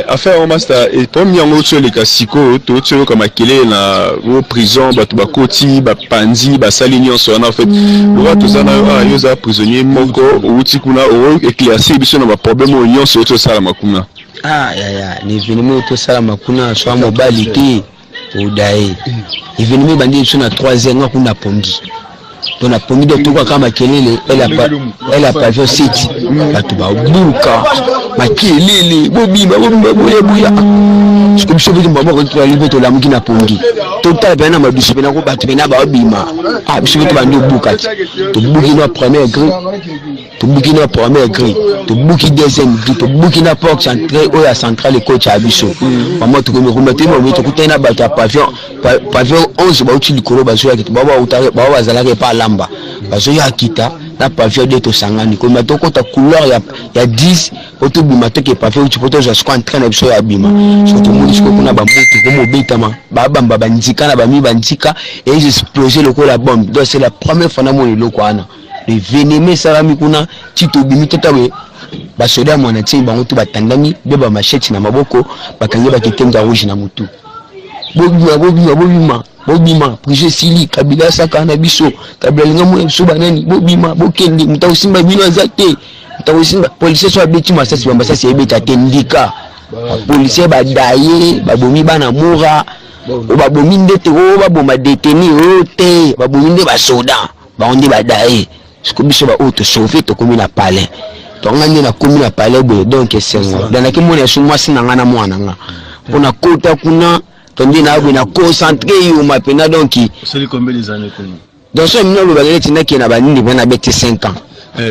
affaire au master et comme yango sur les casicos tout sur comme akele na prison batu bakoti ba panzi ba salignon so en fait loi tout ça na yoza prisonnier moko outi kuna o éclaircir biso na ba problème o nyon so to sala makuna ni événement to sala makuna so mobali te o dai événement bandi so na 3e kuna pongi to na pongi de tout kama kelele elle a pas vu site batu ba buka makelele bobima boya ce que je veux dire maman tu vas libérer to la mukina pongi total bena mabiso bena ko batu bena ba bima biso to bandi buka to buki no premier gré to buki no premier gré to buki deuxième gré to buki na porte centrale o ya centrale coach abiso maman to ko me remettre mo to kutena batu pavillon 11 ba uti likolo ba zo ya kitu baba utare baba zalaka pa lamba ba zo ya kita na pavillon de to sangani ko mato ko ta couleur ya 10 auto bima to ke pavillon uti poto zo ko entraîner biso ya bima so to moni ko kuna ba moto ko mo betama baba mbaba ndika na ba mi bandika et ils exploser le ko la bombe donc c'est la première fois na moni loko ana le venimé salami kuna tito bimi totawe ba soda mwana tsi bango to batandani be ba machette na maboko bakangi ba kitenda rouge na mutu bobima prije sili kabila saka na biso kabila linga mo so banani bobima bokende mutausimba bino azate mutausimba police so abeti masasi bamba sasi ebeta tendika police badaye babomi bana mura babomi ndete baboma deteni ote babomi nde basoda baonde badaye siko biso ba auto sauver to komi na palais tongani na komi na palais boye donc esengo danaki mona sumwa sinanga na mwana nga pona kota kuna tondi na abina concentré yo mapena donc c'est combien des années comme donc ça mino lo bagele tina ki na banini bana beti 5 ans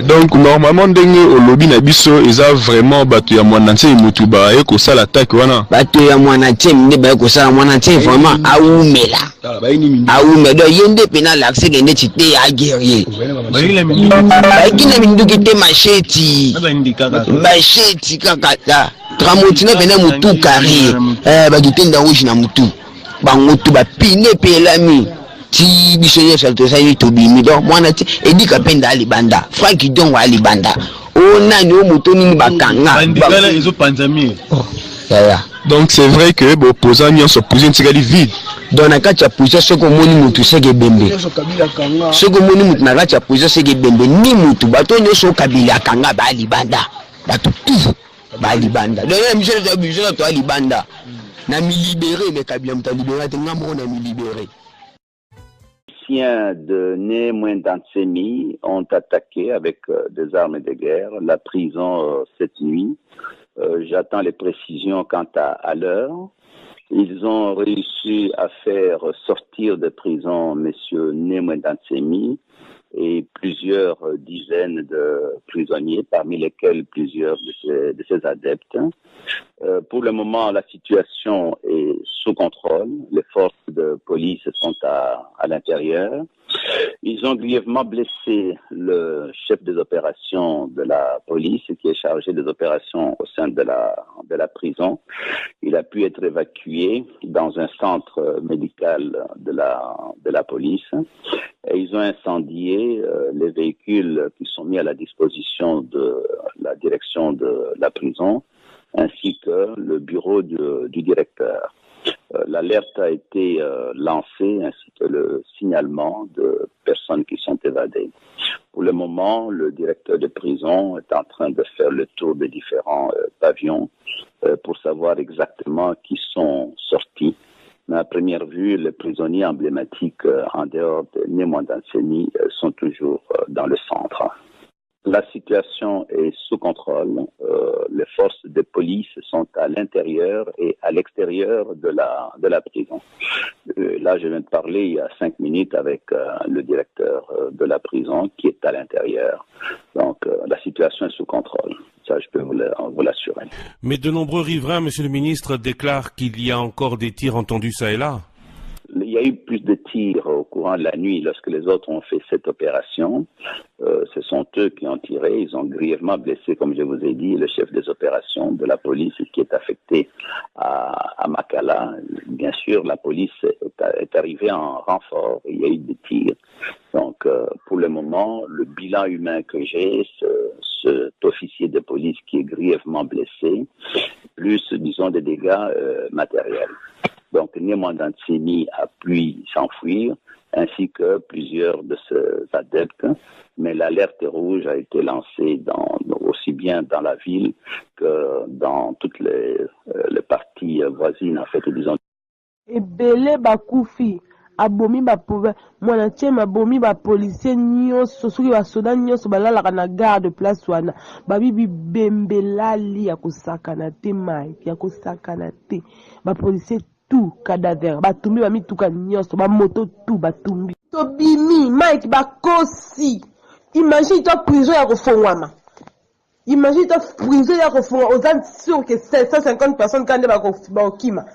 donc normalement ndenge au lobby na biso eza vraiment batu ya mwana ntie mutu ba eko sala attaque wana batu ya mwana ntie minde ba eko sala mwana ntie vraiment aumela aume do yende pena l'accès gende chite ya guerrier ba mindu kite macheti kaka tramotina pena mutu carré ba kitenda rouge na mutu bango tu ba pine pelami ti bisonye salto sayi to bimi donc mwana ti edika penda alibanda Frank Dongo alibanda o nani o mutoni bakanga ezo panzami donc c'est vrai que bo posant nyon so poser ntikali vide donc na kati ya poser soko moni mutu sege bembe soko moni mutu na kati ya poser sege bembe ni mutu bato nyoso kabila kanga ba alibanda bato tout ba alibanda donc na mission to alibanda na mi libérer mais kabila muta libérer te ngambo na mi libérer. De Némouin-Dansemi ont attaqué avec des armes de guerre la prison cette nuit. J'attends les précisions quant à l'heure. Ils ont réussi à faire sortir de prison M. Némouin-Dansemi et plusieurs dizaines de prisonniers, parmi lesquels plusieurs de ses adeptes. Pour le moment, la situation est sous contrôle. Les forces de police sont à l'intérieur. Ils ont grièvement blessé le chef des opérations de la police qui est chargé des opérations au sein de la prison. Il a pu être évacué dans un centre médical de la police. Et ils ont incendié les véhicules qui sont mis à la disposition de la direction de la prison, ainsi que le bureau du directeur. L'alerte a été lancée, ainsi que le signalement de personnes qui sont évadées. Pour le moment, le directeur de prison est en train de faire le tour des différents pavillons pour savoir exactement qui sont sortis. Mais à première vue, les prisonniers emblématiques en dehors de Némouin-Dansemi sont toujours dans le centre. La situation est sous contrôle. Les forces de police sont à l'intérieur et à l'extérieur de la prison. Là, je viens de parler il y a 5 minutes avec le directeur de la prison qui est à l'intérieur. Donc, la situation est sous contrôle. Ça, je peux vous l'assurer. Mais de nombreux riverains, Monsieur le ministre, déclarent qu'il y a encore des tirs entendus ça et là. Il y a eu plus de tirs au courant de la nuit lorsque les autres ont fait cette opération. Ce sont eux qui ont tiré. Ils ont grièvement blessé, comme je vous ai dit, le chef des opérations de la police qui est affecté à Makala. Bien sûr, la police est arrivée en renfort. Il y a eu des tirs. Donc, pour le moment, le bilan humain que j'ai, cet officier de police qui est grièvement blessé, plus, disons, des dégâts matériels. Donc, Niemanda Ntsemi a pu s'enfuir, ainsi que plusieurs de ses adeptes, mais l'alerte rouge a été lancée aussi bien dans la ville que dans toutes les parties voisines, en fait, disons. Ebele bakufi abomi bapouvert mwana tiema abomi bapolisier nyonso soki basoda nyonso balalaka na garde place wana babibi bembelali ya kosakana te mai ya kosakana te bapolisier tout cadavre batumbi bamituka nyonso bamoto tout batumbi tobimi mike bakosi imagine to prison ya kofongwama imagine to prison ya kofongwa oza sûr que 750 personnes kande bakokima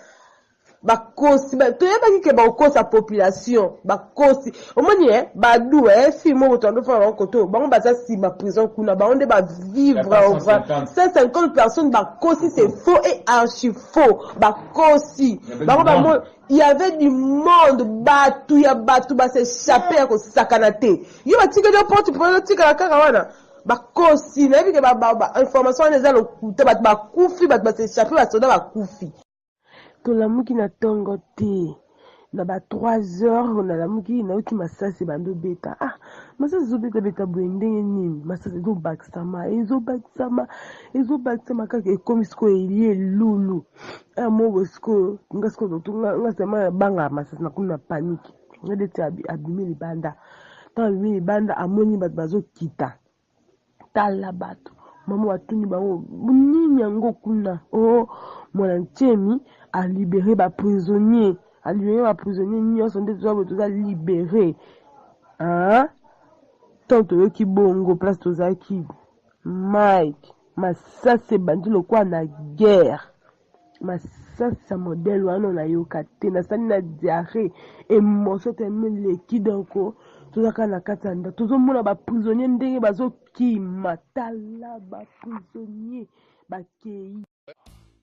bakosi toyebaki ke bakosa population bakosi omoni badu filme otondo fa bakoto bango baza si ba prison kuna bango nde ba vivre 150 personnes bakosi c'est faux et archi faux bakosi bango ba il y avait du monde batu ya batu ba s'échapper ya kosakana te yo batika de porte pour tika la kaka wana bakosi na yebi ke ba information eza lokuta batu bakufi batu ba s'échapper ba soda bakufi tolamuki na tongo te na ba 3 heures na lamuki na uki masasi bando beta masasi zo beta bwendenge nini masasi zo baksama kaka ekomisko elie lulu mo bosko ngasko tunga ngasema banga masasi na kuna panique ngedete abimeli banda amoni bat bazo kita tala bato mama watuni bango nini yango kuna mwana Ntsemi a libéré ba prisonnier nyonso nde toza libéré tant toyoki bongo place tozalaki Mike masasi ebandi lokwa na guerre masasi ya modèle wana nayoka te nasali na diarrhée émotion tellement leki donc tozaka na kati ya nda tozomona baprisonnier ndenge bazokima tala baprisonnier bakei